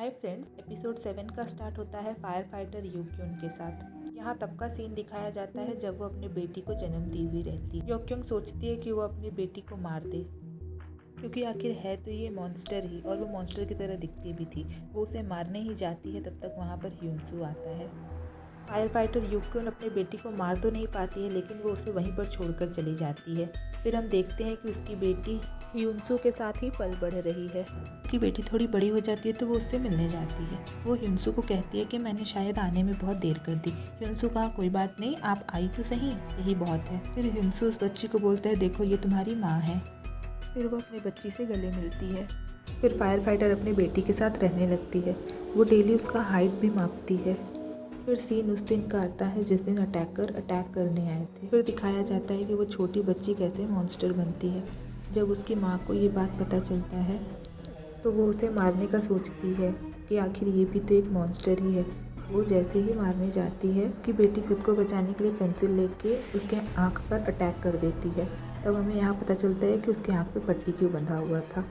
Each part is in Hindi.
हाय फ्रेंड्स, एपिसोड 7 का स्टार्ट होता है फायर फाइटर योक्युन के साथ। यहाँ तब का सीन दिखाया जाता है जब वो अपनी बेटी को जन्म दी हुई रहती है। योक्युन सोचती है कि वो अपनी बेटी को मार दे, क्योंकि आखिर है तो ये मॉन्स्टर ही और वो मॉन्स्टर की तरह दिखती भी थी। वो उसे मारने ही जाती है, तब तक वहाँ पर ह्यूनसू आता है। फायर फाइटर योक्युन अपनी बेटी को मार तो नहीं पाती है, लेकिन वो उसे वहीं पर छोड़कर चली जाती है। फिर हम देखते हैं कि उसकी बेटी ह्यूनसू के साथ ही पल बढ़ रही है। उसकी बेटी थोड़ी बड़ी हो जाती है तो वो उससे मिलने जाती है। वो ह्यूनसू को कहती है कि मैंने शायद आने में बहुत देर कर दी। ह्यूनसू कहा कोई बात नहीं, आप आई तो सही, यही बहुत है। फिर ह्यूनसू उस बच्ची को बोलता है देखो ये तुम्हारी माँ है। फिर वो अपनी बच्ची से गले मिलती है। फिर फायर फाइटर अपनी बेटी के साथ रहने लगती है। वो डेली उसका हाइट भी मापती है। फिर सीन उस दिन का आता है जिस दिन अटैकर अटैक करने आए थे। फिर दिखाया जाता है कि वो छोटी बच्ची कैसे मॉन्स्टर बनती है। जब उसकी माँ को ये बात पता चलता है तो वो उसे मारने का सोचती है कि आखिर ये भी तो एक मॉन्स्टर ही है। वो जैसे ही मारने जाती है, उसकी बेटी खुद को बचाने के लिए पेंसिल लेके उसके आँख पर अटैक कर देती है। तब हमें यहाँ पता चलता है कि उसके आँख पे पट्टी क्यों बंधा हुआ था।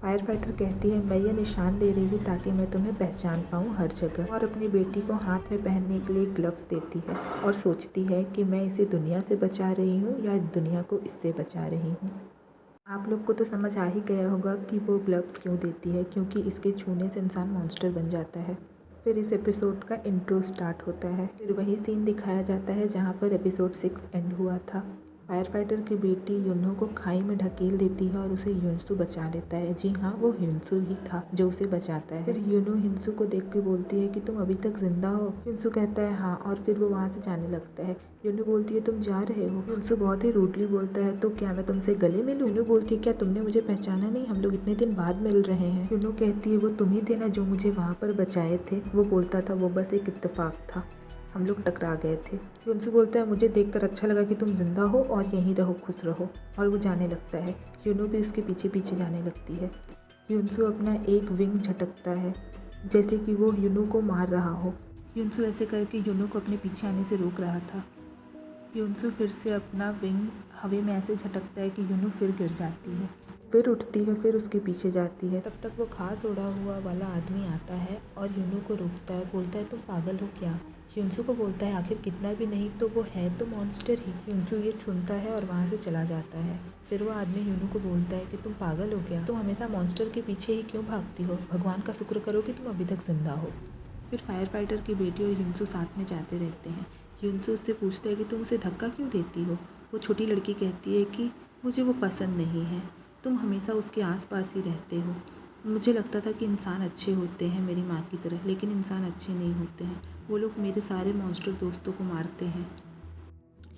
फायर फाइटर कहती है मैं ये निशान दे रही थी ताकि मैं तुम्हें पहचान पाऊँ हर जगह, और अपनी बेटी को हाथ में पहनने के लिए ग्लव्स देती है और सोचती है कि मैं इसे दुनिया से बचा रही हूँ या दुनिया को इससे बचा रही हूँ। आप लोग को तो समझ आ ही गया होगा कि वो ग्लव्स क्यों देती है, क्योंकि इसके छूने से इंसान मॉन्स्टर बन जाता है। फिर इस एपिसोड का इंट्रो स्टार्ट होता है। फिर वही सीन दिखाया जाता है जहाँ पर एपिसोड 6 एंड हुआ था। फायर फाइटर की बेटी युन्हो को खाई में ढकेल देती है और उसे ह्यूनसू बचा लेता है। जी हाँ, वो ह्यूनसू ही था जो उसे बचाता है। फिर युन्हो ह्यूनसू को देख के बोलती है कि तुम अभी तक जिंदा हो। ह्यूनसू कहता है हाँ, और फिर वो वहाँ से जाने लगता है। युन्हो बोलती है तुम जा रहे हो। ह्यूनसू बहुत ही रूडली बोलता है तो क्या मैं तुमसे गले मिलूं? युन्हो बोलती है क्या तुमने मुझे पहचाना नहीं? हम लोग इतने दिन बाद मिल रहे हैं। युन्हो कहती है वो तुम ही थे ना जो मुझे वहाँ पर बचाए थे। वो बोलता था वो बस एक इत्तेफाक था, हम लोग टकरा गए थे। ह्यूनसू बोलता है मुझे देखकर अच्छा लगा कि तुम जिंदा हो और यहीं रहो, खुश रहो। और वो जाने लगता है। युन्हो भी उसके पीछे पीछे जाने लगती है। ह्यूनसू अपना एक विंग झटकता है जैसे कि वो युन्हो को मार रहा हो। ह्यूनसू ऐसे करके युन्हो को अपने पीछे आने से रोक रहा था। ह्यूनसू फिर से अपना विंग हवा में ऐसे झटकता है कि युन्हो फिर गिर जाती है। फिर उठती है, फिर उसके पीछे जाती है। तब तक वो खास उड़ा हुआ वाला आदमी आता है और युन्हो को रोकता है, बोलता है तुम पागल हो क्या? ह्यूनसू को बोलता है आखिर कितना भी नहीं तो वो है तो मॉन्स्टर ही। ह्यूनसू ये सुनता है और वहाँ से चला जाता है। फिर वो आदमी ह्यूनसू को बोलता है कि तुम पागल हो क्या? तुम हमेशा मॉन्स्टर के पीछे ही क्यों भागती हो? भगवान का शुक्र करो कि तुम अभी तक जिंदा हो। फिर फायर फाइटर की बेटी और ह्यूनसू साथ में जाते रहते हैं। ह्यूनसू उससे पूछता है कि तुम उसे धक्का क्यों देती हो? वो छोटी लड़की कहती है कि मुझे वो पसंद नहीं है, तुम हमेशा उसके आसपास ही रहते हो। मुझे लगता था कि इंसान अच्छे होते हैं मेरी माँ की तरह, लेकिन इंसान अच्छे नहीं होते हैं। वो लोग मेरे सारे मॉन्स्टर दोस्तों को मारते हैं।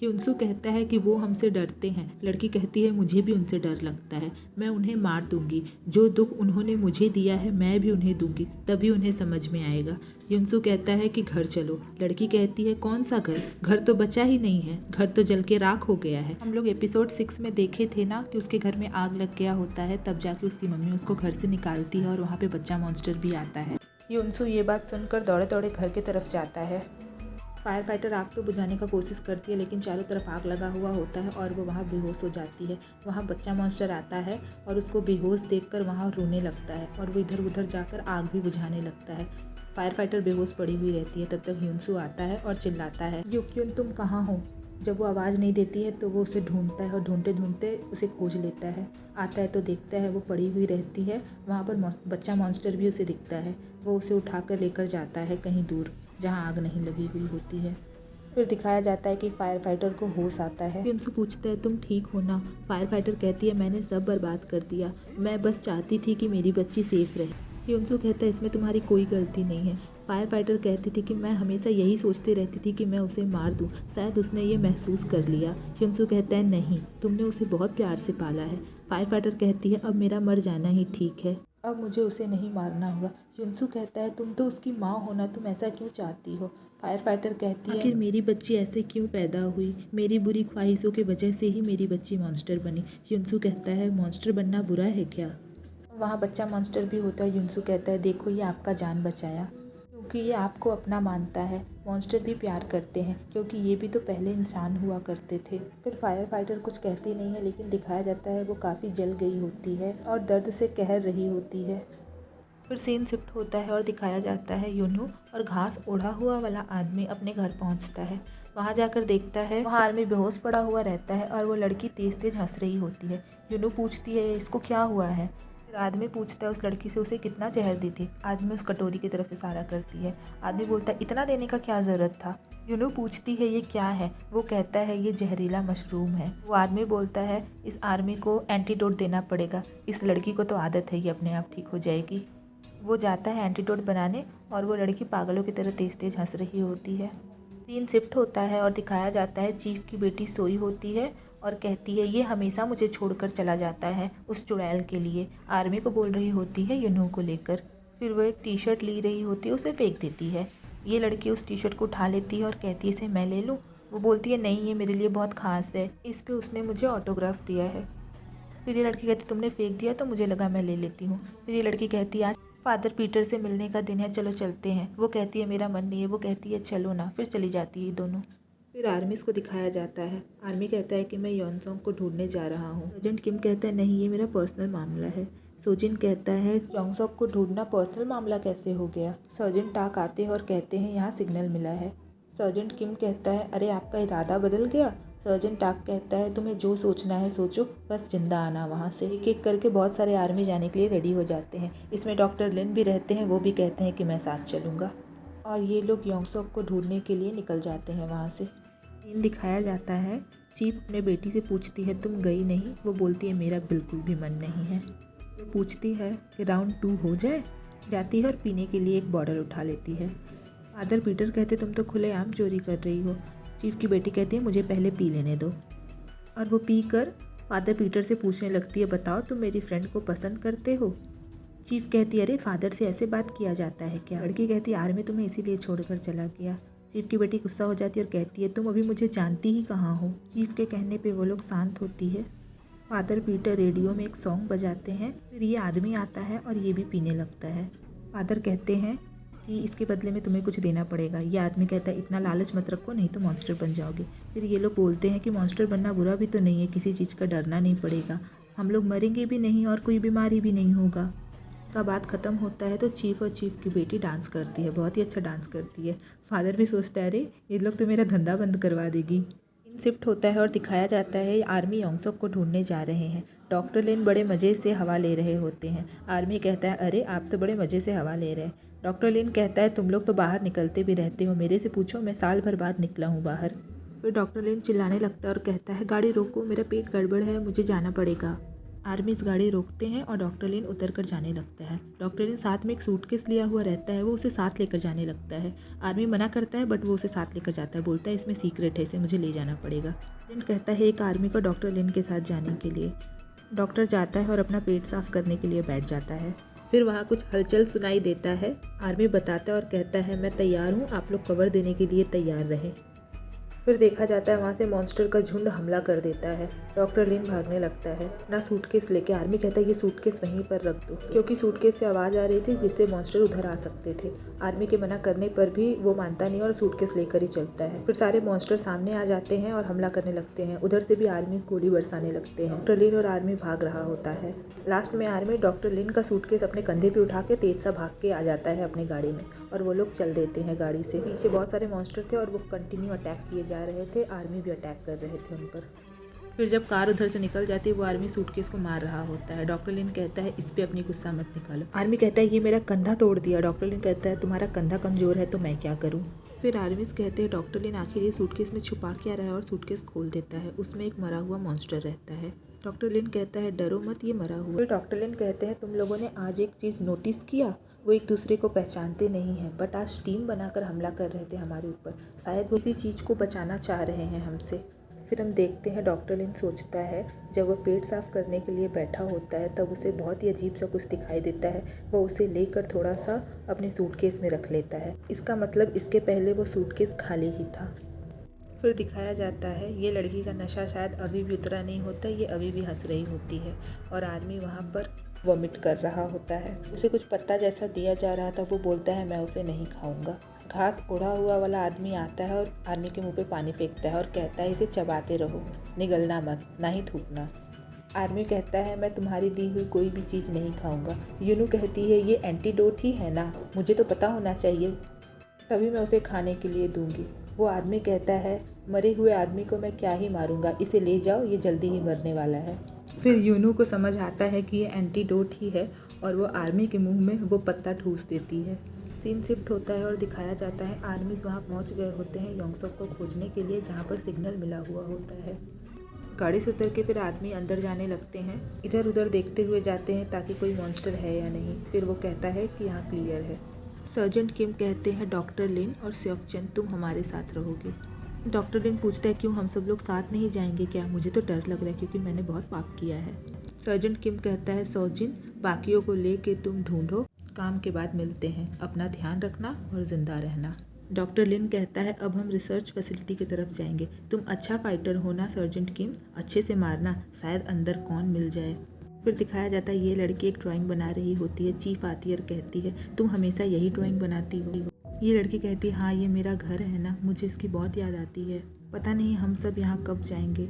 ह्यूनसू कहता है कि वो हमसे डरते हैं। लड़की कहती है मुझे भी उनसे डर लगता है, मैं उन्हें मार दूंगी। जो दुख उन्होंने मुझे दिया है मैं भी उन्हें दूंगी, तभी उन्हें समझ में आएगा। ह्यूनसू कहता है कि घर चलो। लड़की कहती है कौन सा घर? घर तो बचा ही नहीं है, घर तो जल के राख हो गया है। हम लोग एपिसोड 6 में देखे थे ना कि उसके घर में आग लग गया होता है, तब जाके उसकी मम्मी उसको घर से निकालती है और वहाँ पे बच्चा मॉन्स्टर भी आता है। ह्यूनसू ये बात सुनकर दौड़े दौड़े घर की तरफ जाता है। फायर फाइटर आग तो बुझाने का कोशिश करती है, लेकिन चारों तरफ आग लगा हुआ होता है और वो वहाँ बेहोश हो जाती है। वहाँ बच्चा मॉन्स्टर आता है और उसको बेहोश देखकर वहाँ रोने लगता है और वो इधर उधर जाकर आग भी बुझाने लगता है। फायर फाइटर बेहोश पड़ी हुई रहती है। तब तक ह्यूनसू आता है और चिल्लाता है योक्युन तुम कहाँ हो? जब वो आवाज़ नहीं देती है तो वो उसे ढूंढता है और ढूंढते ढूंढते उसे खोज लेता है। आता है तो देखता है वो पड़ी हुई रहती है। वहाँ पर बच्चा मॉन्स्टर भी उसे दिखता है। वो उसे उठाकर लेकर जाता है कहीं दूर जहाँ आग नहीं लगी हुई होती है। फिर दिखाया जाता है कि फायर फाइटर को होश आता है। ह्यूनसू पूछता है तुम ठीक हो ना? फायर फाइटर कहती है मैंने सब बर्बाद कर दिया, मैं बस चाहती थी कि मेरी बच्ची सेफ रहे। ह्यूनसू कहता है इसमें तुम्हारी कोई गलती नहीं है। फायर फाइटर कहती थी कि मैं हमेशा यही सोचती रहती थी कि मैं उसे मार दूं, शायद उसने ये महसूस कर लिया। ह्यूनसू कहता है नहीं, तुमने उसे बहुत प्यार से पाला है। फायर फाइटर कहती है अब मेरा मर जाना ही ठीक है, अब मुझे उसे नहीं मारना होगा। ह्यूनसू कहता है तुम तो उसकी माँ हो ना, तुम ऐसा क्यों चाहती हो? फायर फाइटर कहती है आखिर मेरी बच्ची ऐसे क्यों पैदा हुई? मेरी बुरी ख्वाहिशों की वजह से ही मेरी बच्ची मॉन्स्टर बनी। ह्यूनसू कहता है मॉन्स्टर बनना बुरा है क्या? वहाँ बच्चा मॉन्स्टर भी होता है। ह्यूनसू कहता है देखो ये आपका जान बचाया, क्योंकि ये आपको अपना मानता है। मॉन्स्टर भी प्यार करते हैं क्योंकि ये भी तो पहले इंसान हुआ करते थे। फिर फायर फाइटर कुछ कहती नहीं है, लेकिन दिखाया जाता है वो काफ़ी जल गई होती है और दर्द से कह रही होती है। फिर सीन शिफ्ट होता है और दिखाया जाता है यूनू और घास ओढ़ा हुआ वाला आदमी अपने घर पहुंचता है। वहां जाकर देखता है वहां आदमी बेहोश पड़ा हुआ रहता है और वो लड़की तेज तेज हंस रही होती है। यूनू पूछती है इसको क्या हुआ है। फिर आदमी पूछता है उस लड़की से उसे कितना जहर दी थी। आदमी उस कटोरी की तरफ इशारा करती है। आदमी बोलता है इतना देने का क्या ज़रूरत था। यूनू पूछती है ये क्या है। वो कहता है ये जहरीला मशरूम है। वो आदमी बोलता है इस आर्मी को एंटीडोट देना पड़ेगा, इस लड़की को तो आदत है, ये अपने आप ठीक हो जाएगी। वो जाता है एंटीडोट बनाने और वो लड़की पागलों की तरह तेज तेज हंस रही होती है। सीन शिफ्ट होता है और दिखाया जाता है चीफ की बेटी सोई होती है और कहती है ये हमेशा मुझे छोड़कर चला जाता है उस चुड़ैल के लिए। आर्मी को बोल रही होती है यूनू को लेकर। फिर वो एक टी शर्ट ली रही होती है, उसे फेंक देती है। ये लड़की उस टी शर्ट को उठा लेती है और कहती है इसे मैं ले लूँ। वो बोलती है नहीं, ये मेरे लिए बहुत ख़ास है, इस पे उसने मुझे ऑटोग्राफ दिया है। फिर ये लड़की कहती तुमने फेंक दिया तो मुझे लगा मैं ले लेती हूँ। फिर ये लड़की कहती आज फादर पीटर से मिलने का दिन है, चलो चलते हैं। वो कहती है मेरा मन नहीं है। वो कहती है चलो ना। फिर चली जाती है दोनों। फिर आर्मी को दिखाया जाता है। आर्मी कहता है कि मैं योनसोंग को ढूंढने जा रहा हूँ। सर्जेंट किम कहता है नहीं, ये मेरा पर्सनल मामला है। सोजिन कहता है योंगसोक को ढूंढना पर्सनल मामला कैसे हो गया। सर्जेंट टाक आते हैं और कहते हैं यहाँ सिग्नल मिला है। सर्जेंट किम कहता है अरे आपका इरादा बदल गया। सर्जेंट टाक कहता है तुम्हें जो सोचना है सोचो, बस जिंदा आना वहाँ से। एक एक करके बहुत सारे आर्मी जाने के लिए रेडी हो जाते हैं। इसमें डॉक्टर लिन भी रहते हैं, वो भी कहते हैं कि मैं साथ चलूँगा। और ये लोग योंगसोक को ढूंढने के लिए निकल जाते हैं वहाँ से। सीन दिखाया जाता है चीफ अपने बेटी से पूछती है तुम गई नहीं। वो बोलती है मेरा बिल्कुल भी मन नहीं है। वो पूछती है कि राउंड 2 हो जाए। जाती है और पीने के लिए एक बॉटल उठा लेती है। फादर पीटर कहते तुम तो खुलेआम चोरी कर रही हो। चीफ की बेटी कहती है मुझे पहले पी लेने दो। और वो पी कर फादर पीटर से पूछने लगती है बताओ तुम मेरी फ्रेंड को पसंद करते हो। चीफ कहती है अरे फादर से ऐसे बात किया जाता है क्या। लड़की कहती है आर्मी तुम्हें इसीलिए छोड़कर चला गया। चीफ की बेटी गुस्सा हो जाती है और कहती है तुम अभी मुझे जानती ही कहाँ हो। चीफ के कहने पे वो लोग शांत होती है। फादर पीटर रेडियो में एक सॉन्ग बजाते हैं। फिर ये आदमी आता है और ये भी पीने लगता है। फादर कहते हैं कि इसके बदले में तुम्हें कुछ देना पड़ेगा। ये आदमी कहता है इतना लालच मत रखो, नहीं तो मॉन्स्टर बन जाओगे। फिर ये लोग बोलते हैं कि मॉन्स्टर बनना बुरा भी तो नहीं है, किसी चीज़ का डरना नहीं पड़ेगा, हम लोग मरेंगे भी नहीं और कोई बीमारी भी नहीं होगा। का बात ख़त्म होता है तो चीफ और चीफ की बेटी डांस करती है, बहुत ही अच्छा डांस करती है। फादर भी सोचता है अरे ये लोग तो मेरा धंधा बंद करवा देगी। शिफ्ट होता है और दिखाया जाता है आर्मी योंगसोक को ढूंढने जा रहे हैं। डॉक्टर लिन बड़े मज़े से हवा ले रहे होते हैं। आर्मी कहता है अरे आप तो बड़े मज़े से हवा ले रहे हैं। डॉक्टर लिन कहता है तुम लोग तो बाहर निकलते भी रहते हो, मेरे से पूछो, मैं साल भर बाद निकला हूँ बाहर। फिर डॉक्टर लिन चिल्लाने लगता है और कहता है गाड़ी रोको, मेरा पेट गड़बड़ है, मुझे जाना पड़ेगा। आर्मी इस गाड़ी रोकते हैं और डॉक्टर लिन उतर कर जाने लगता है। डॉक्टर लिन साथ में एक सूटकेस लिया हुआ रहता है, वो उसे साथ लेकर जाने लगता है। आर्मी मना करता है बट वो उसे साथ लेकर जाता है, बोलता है इसमें सीक्रेट है, इसे मुझे ले जाना पड़ेगा। एजेंट कहता है एक आर्मी को डॉक्टर लिन के साथ जाने के लिए। डॉक्टर जाता है और अपना पेट साफ करने के लिए बैठ जाता है। फिर वहाँ कुछ हलचल सुनाई देता है। आर्मी बताता है और कहता है मैं तैयार हूँ, आप लोग कवर देने के लिए तैयार रहें। फिर देखा जाता है वहाँ से मॉन्स्टर का झुंड हमला कर देता है। डॉक्टर लिन भागने लगता है ना सूटकेस लेके। आर्मी कहता है ये सूटकेस वहीं पर रख दो, क्योंकि सूटकेस से आवाज़ आ रही थी जिससे मॉन्स्टर उधर आ सकते थे। आर्मी के मना करने पर भी वो मानता नहीं और सूटकेस लेकर ही चलता है। फिर सारे मॉन्स्टर सामने आ जाते हैं और हमला करने लगते हैं। उधर से भी आर्मी गोली बरसाने लगते हैं। डॉक्टर लिन और आर्मी भाग रहा होता है। लास्ट में आर्मी डॉक्टर लिन का सूटकेस अपने कंधे पे उठा के तेज सा भाग के आ जाता है अपनी गाड़ी में और वो लोग चल देते हैं गाड़ी से। पीछे बहुत सारे मॉन्स्टर थे और वो कंटिन्यू अटैक किए जा रहे थे। आर्मी भी अटैक कर रहे थे उन पर। फिर जब कार उधर से निकल जाती है वो आर्मी सूटकेस को मार रहा होता है। डॉक्टर लिन कहता है इस पे अपनी गुस्सा मत निकालो। आर्मी कहता है ये मेरा कंधा तोड़ दिया। डॉक्टर लिन कहता है तुम्हारा कंधा कमज़ोर है तो मैं क्या करूँ। फिर आर्मीज कहते हैं डॉक्टर लिन आखिर ये सूटकेस में छुपा क्या रहा है और सूटकेस खोल देता है। उसमें एक मरा हुआ मॉन्स्टर रहता है। डॉक्टर लिन कहता है डरो मत, ये मरा हुआ। फिर डॉक्टर लिन कहते हैं तुम लोगों ने आज एक चीज़ नोटिस किया, वो एक दूसरे को पहचानते नहीं हैं बट आज टीम बनाकर हमला कर रहे थे हमारे ऊपर। शायद वो इसी चीज़ को बचाना चाह रहे हैं हमसे। फिर हम देखते हैं डॉक्टर लिन सोचता है जब वो पेट साफ करने के लिए बैठा होता है तब उसे बहुत ही अजीब सा कुछ दिखाई देता है। वो उसे लेकर थोड़ा सा अपने सूटकेस में रख लेता है। इसका मतलब इसके पहले वो सूटकेस खाली ही था। फिर दिखाया जाता है ये लड़की का नशा शायद अभी भी उतरा नहीं होता, ये अभी भी हंस रही होती है और आर्मी वहाँ पर वॉमिट कर रहा होता है। उसे कुछ पत्ता जैसा दिया जा रहा था, वो बोलता है मैं उसे नहीं खाऊंगा। घास ओढ़ा हुआ वाला आदमी आता है और आर्मी के मुंह पे पानी फेंकता है और कहता है इसे चबाते रहो, निगलना मत, ना ही थूकना। आर्मी कहता है मैं तुम्हारी दी हुई कोई भी चीज़ नहीं खाऊंगा। यूनू कहती है ये एंटीडोट ही है ना, मुझे तो पता होना चाहिए, तभी मैं उसे खाने के लिए दूंगी। वो आदमी कहता है मरे हुए आदमी को मैं क्या ही मारूंगा, इसे ले जाओ, ये जल्दी ही मरने वाला है। फिर यूनू को समझ आता है कि ये एंटीडोट ही है और वो आर्मी के मुंह में वो पत्ता ठूस देती है। सीन शिफ्ट होता है और दिखाया जाता है आर्मीज वहाँ पहुँच गए होते हैं योंगसोक को खोजने के लिए, जहाँ पर सिग्नल मिला हुआ होता है। गाड़ी से उतर के फिर आदमी अंदर जाने लगते हैं, इधर उधर देखते हुए जाते हैं ताकि कोई मॉन्स्टर है या नहीं। फिर वो कहता है कि यहाँ क्लियर है। सर्जेंट किम कहते हैं डॉक्टर लिन और सेओक-चेन तुम हमारे साथ रहोगे। डॉक्टर लिन पूछता है क्यों हम सब लोग साथ नहीं जाएंगे क्या, मुझे तो डर लग रहा है क्योंकि मैंने बहुत पाप किया है। सर्जेंट किम कहता है सौजिन बाकियों को ले के तुम ढूंढो, काम के बाद मिलते हैं, अपना ध्यान रखना और ज़िंदा रहना। डॉक्टर लिन कहता है अब हम रिसर्च फैसिलिटी की तरफ जाएंगे, तुम अच्छा फाइटर हो ना सर्जेंट किम, अच्छे से मारना, शायद अंदर कौन मिल जाए। फिर दिखाया जाता है ये लड़की एक ड्राइंग बना रही होती है। चीफ आती है और कहती है तुम हमेशा यही ड्राइंग बनाती हो। ये लड़की कहती है हाँ ये मेरा घर है ना, मुझे इसकी बहुत याद आती है, पता नहीं हम सब यहाँ कब जाएंगे।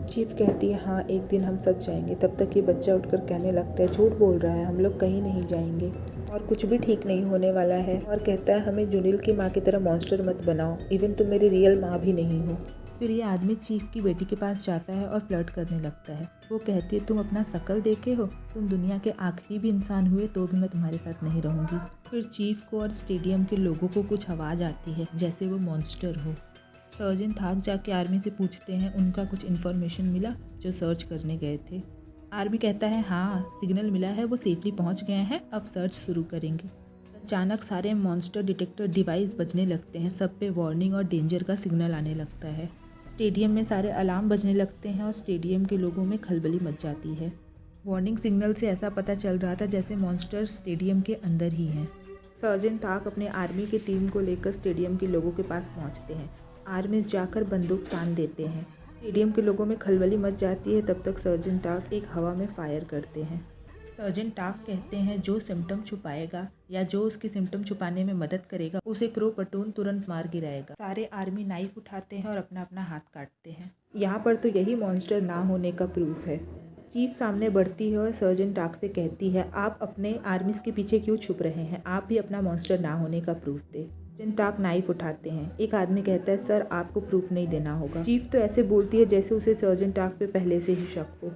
चीफ कहती है हाँ एक दिन हम सब जाएंगे। तब तक ये बच्चा उठकर कहने लगता है झूठ बोल रहा है, हम लोग कहीं नहीं जाएंगे और कुछ भी ठीक नहीं होने वाला है, और कहता है हमें जुनिल की माँ की तरह मॉन्स्टर मत बनाओ, इवन तुम मेरी रियल माँ भी नहीं हो। फिर ये आदमी चीफ की बेटी के पास जाता है और फ्लर्ट करने लगता है। वो कहती है तुम अपना शकल देखे हो, तुम दुनिया के आखिरी भी इंसान हुए तो भी मैं तुम्हारे साथ नहीं रहूँगी। फिर चीफ को और स्टेडियम के लोगों को कुछ आवाज़ आती है जैसे वो मॉन्स्टर हो। सर्जन थाक जाके आर्मी से पूछते हैं उनका कुछ इन्फॉर्मेशन मिला जो सर्च करने गए थे। आर्मी कहता है हाँ सिग्नल मिला है, वो सेफली पहुंच गए हैं, अब सर्च शुरू करेंगे। अचानक सारे मॉन्स्टर डिटेक्टर डिवाइस बजने लगते हैं, सब पे वार्निंग और डेंजर का सिग्नल आने लगता है। स्टेडियम में सारे अलार्म बजने लगते हैं और स्टेडियम के लोगों में खलबली मच जाती है। वार्निंग सिग्नल से ऐसा पता चल रहा था जैसे मॉन्स्टर स्टेडियम के अंदर ही हैं। सर्जन ताक अपने आर्मी की टीम को लेकर स्टेडियम के लोगों के पास पहुंचते हैं। आर्मीज जाकर बंदूक तान देते हैं। स्टेडियम के लोगों में खलबली मच जाती है। तब तक सर्जन टाक एक हवा में फायर करते हैं। सर्जन टाक कहते हैं जो सिम्टम छुपाएगा या जो उसकी सिम्टम छुपाने में मदद करेगा उसे क्रो पटून तुरंत मार गिराएगा। सारे आर्मी नाइफ उठाते हैं और अपना अपना हाथ काटते हैं। यहाँ पर तो यही मॉन्स्टर ना होने का प्रूफ है। चीफ सामने बढ़ती है और सर्जन टाक से कहती है आप अपने आर्मीज के पीछे क्यों छुप रहे हैं, आप भी अपना मॉन्स्टर ना होने का प्रूफ दे। सर्जन टाक नाइफ उठाते हैं। एक आदमी कहता है सर आपको प्रूफ नहीं देना होगा। चीफ तो ऐसे बोलती है जैसे उसे सर्जन टाक पे पहले से ही शक हो।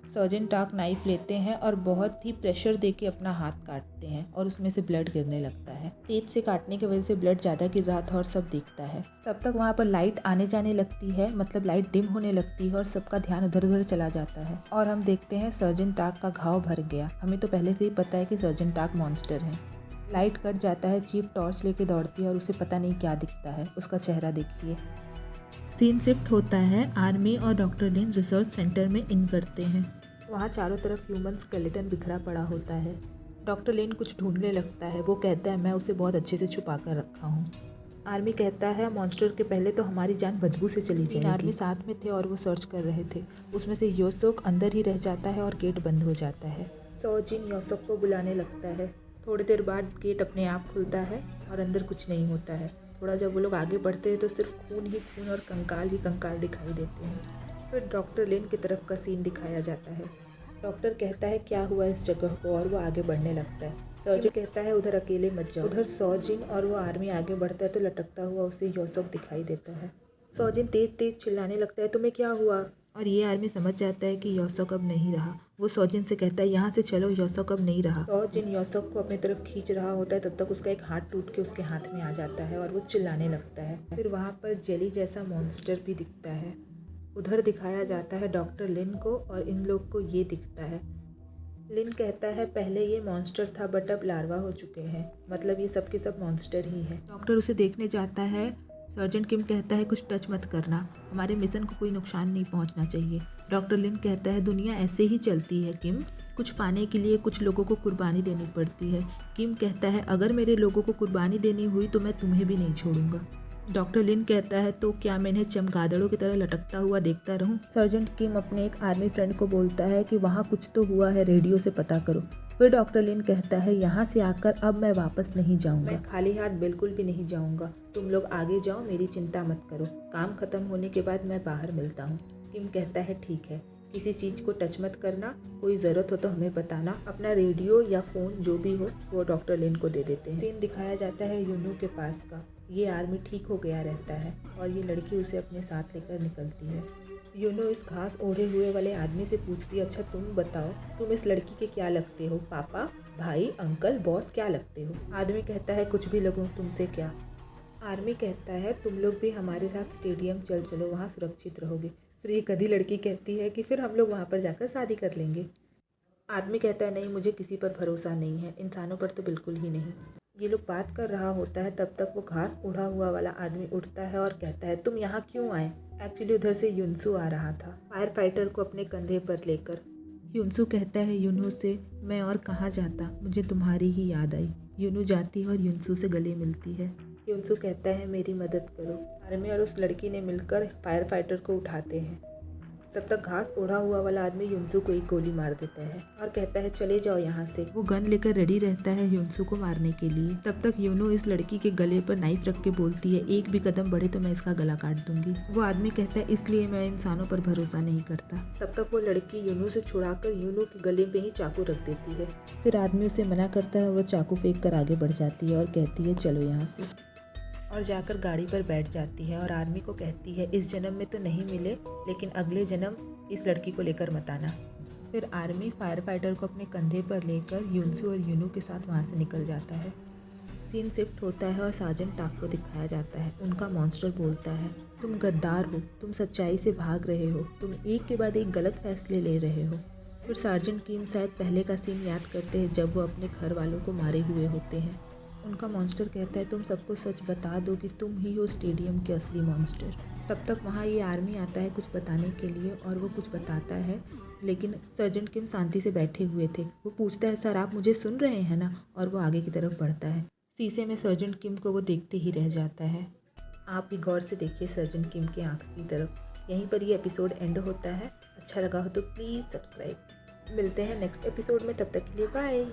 सर्जन टाक नाइफ लेते हैं और बहुत ही प्रेशर देके अपना हाथ काटते हैं और उसमें से ब्लड गिरने लगता है। तेज से काटने की वजह से ब्लड ज़्यादा गिर रहा था और सब दिखता है। तब तक वहाँ पर लाइट आने जाने लगती है, मतलब लाइट डिम होने लगती है और सबका ध्यान उधर उधर चला जाता है और हम देखते हैं सर्जन टाक का घाव भर गया। हमें तो पहले से ही पता है कि सर्जन टाक मॉन्स्टर है। लाइट कट जाता है, चीफ टॉर्च लेके दौड़ती है और उसे पता नहीं क्या दिखता है, उसका चेहरा देखिए। सीन शिफ्ट होता है, आर्मी और डॉक्टर लिन रिसर्च सेंटर में इन करते हैं। वहाँ चारों तरफ ह्यूमन स्केलेटन बिखरा पड़ा होता है। डॉक्टर लिन कुछ ढूंढने लगता है। वो कहता है मैं उसे बहुत अच्छे से छुपा कर रखा हूँ। आर्मी कहता है मॉन्स्टर के पहले तो हमारी जान बदबू से चली जाएगी। आर्मी साथ में थे और वो सर्च कर रहे थे। उसमें से योसोक अंदर ही रह जाता है और गेट बंद हो जाता है। सौजिन योसोक को बुलाने लगता है। थोड़ी देर बाद गेट अपने आप खुलता है और अंदर कुछ नहीं होता है। थोड़ा जब वो लोग आगे बढ़ते हैं तो सिर्फ खून ही खून और कंकाल ही कंकाल दिखाई देते हैं। फिर डॉक्टर लिन की तरफ का सीन दिखाया जाता है। डॉक्टर कहता है क्या हुआ इस जगह को और वो आगे बढ़ने लगता है। सर्जन कहता है उधर अकेले मत जाओ। उधर सौजिन और वो आर्मी आगे बढ़ता है तो लटकता हुआ उसे योसोक दिखाई देता है। सौजिन तेज तेज चिल्लाने लगता है तुम्हें क्या हुआ, और ये आर्मी समझ जाता है कि योसोक अब नहीं रहा। वो सौजिन से कहता है यहाँ से चलो, योसोक अब नहीं रहा। सौजिन योसोक को अपनी तरफ खींच रहा होता है, तब तक उसका एक हाथ टूट के उसके हाथ में आ जाता है और वो चिल्लाने लगता है। फिर वहाँ पर जेली जैसा मॉन्स्टर भी दिखता है। उधर दिखाया जाता है डॉक्टर लिन को और इन लोग को ये दिखता है। लिन कहता है पहले ये मॉन्स्टर था बट अब लार्वा हो चुके हैं, मतलब ये सब के सब मॉन्स्टर ही है। डॉक्टर उसे देखने जाता है। सर्जन किम कहता है कुछ टच मत करना, हमारे मिशन को कोई नुकसान नहीं पहुंचना चाहिए। डॉक्टर लिन कहता है दुनिया ऐसे ही चलती है किम, कुछ पाने के लिए कुछ लोगों को कुर्बानी देनी पड़ती है। किम कहता है अगर मेरे लोगों को कुर्बानी देनी हुई तो मैं तुम्हें भी नहीं छोड़ूंगा। डॉक्टर लिन कहता है तो क्या मैं इन्हें चमगादड़ों की तरह लटकता हुआ देखता रहूं? सर्जेंट किम अपने एक आर्मी फ्रेंड को बोलता है कि वहाँ कुछ तो हुआ है, रेडियो से पता करो। फिर डॉक्टर लिन कहता है यहाँ से आकर अब मैं वापस नहीं जाऊँगा, मैं खाली हाथ बिल्कुल भी नहीं जाऊँगा, तुम लोग आगे जाओ, मेरी चिंता मत करो, काम खत्म होने के बाद मैं बाहर मिलता हूँ। किम कहता है ठीक है। किसी चीज़ को टच मत करना, कोई ज़रूरत हो तो हमें बताना। अपना रेडियो या फ़ोन जो भी हो वो डॉक्टर लिन को दे देते हैं। सीन दिखाया जाता है यूनू के पास का। ये आर्मी ठीक हो गया रहता है और ये लड़की उसे अपने साथ लेकर निकलती है। यूनू इस घास ओढ़े हुए वाले आदमी से पूछती है, अच्छा तुम बताओ, तुम इस लड़की के क्या लगते हो? पापा, भाई, अंकल, बॉस क्या लगते हो? आदमी कहता है, कुछ भी लगूं, तुमसे क्या। आर्मी कहता है, तुम लोग भी हमारे साथ स्टेडियम चल चलो, वहाँ सुरक्षित रहोगे। फिर एक गधी लड़की कहती है कि फिर हम लोग वहाँ पर जाकर शादी कर लेंगे। आदमी कहता है, नहीं, मुझे किसी पर भरोसा नहीं है, इंसानों पर तो बिल्कुल ही नहीं। ये लोग बात कर रहा होता है, तब तक वो घास उड़ा हुआ वाला आदमी उठता है और कहता है, तुम यहाँ क्यों आए? एक्चुअली उधर से युनसू आ रहा था, फायर फाइटर को अपने कंधे पर लेकर। युनसू कहता है यूनू से, मैं और कहाँ जाता, मुझे तुम्हारी ही याद आई। यूनू जाती है और युनसू से गले मिलती है। युनसू कहता है, मेरी मदद करो। आर्मी और उस लड़की ने मिलकर फायर फाइटर को उठाते हैं। तब तक घास ओढ़ा हुआ वाला आदमी युनसू को एक गोली मार देता है और कहता है, चले जाओ यहाँ से। वो गन लेकर रेडी रहता है युनसू को मारने के लिए। तब तक यूनू इस लड़की के गले पर नाइफ रख के बोलती है, एक भी कदम बढ़े तो मैं इसका गला काट दूंगी। वो आदमी कहता है, इसलिए मैं इंसानों पर भरोसा नहीं करता। तब तक वो लड़की यूनू से छुड़ाकर यूनू के गले पे ही चाकू रख देती है। फिर आदमी उसे मना करता है, वो चाकू फेंक कर आगे बढ़ जाती है और कहती है, चलो यहाँ से, और जाकर गाड़ी पर बैठ जाती है और आर्मी को कहती है, इस जन्म में तो नहीं मिले, लेकिन अगले जन्म इस लड़की को लेकर मत आना। फिर आर्मी फायर फाइटर को अपने कंधे पर लेकर युनसू और यूनू के साथ वहाँ से निकल जाता है। सीन शिफ्ट होता है और सार्जेंट टाक को दिखाया जाता है। उनका मॉन्स्टर बोलता है, तुम गद्दार हो, तुम सच्चाई से भाग रहे हो, तुम एक के बाद एक गलत फैसले ले रहे हो। फिर सार्जेंट किम शायद पहले का सीन याद करते हैं जब वो अपने घर वालों को मारे हुए होते हैं। उनका मॉन्स्टर कहता है, तुम सबको सच बता दो कि तुम ही हो स्टेडियम के असली मॉन्स्टर। तब तक वहाँ ये आर्मी आता है कुछ बताने के लिए और वो कुछ बताता है, लेकिन सर्जेंट किम शांति से बैठे हुए थे। वो पूछता है, सर आप मुझे सुन रहे हैं ना? और वो आगे की तरफ बढ़ता है। शीशे में सर्जेंट किम को वो देखते ही रह जाता है। आप भी गौर से देखिए सर्जेंट किम की आँख की तरफ। यहीं पर ये एपिसोड एंड होता है। अच्छा लगा हो तो प्लीज़ सब्सक्राइब। मिलते हैं नेक्स्ट एपिसोड में, तब तक के लिए बाय।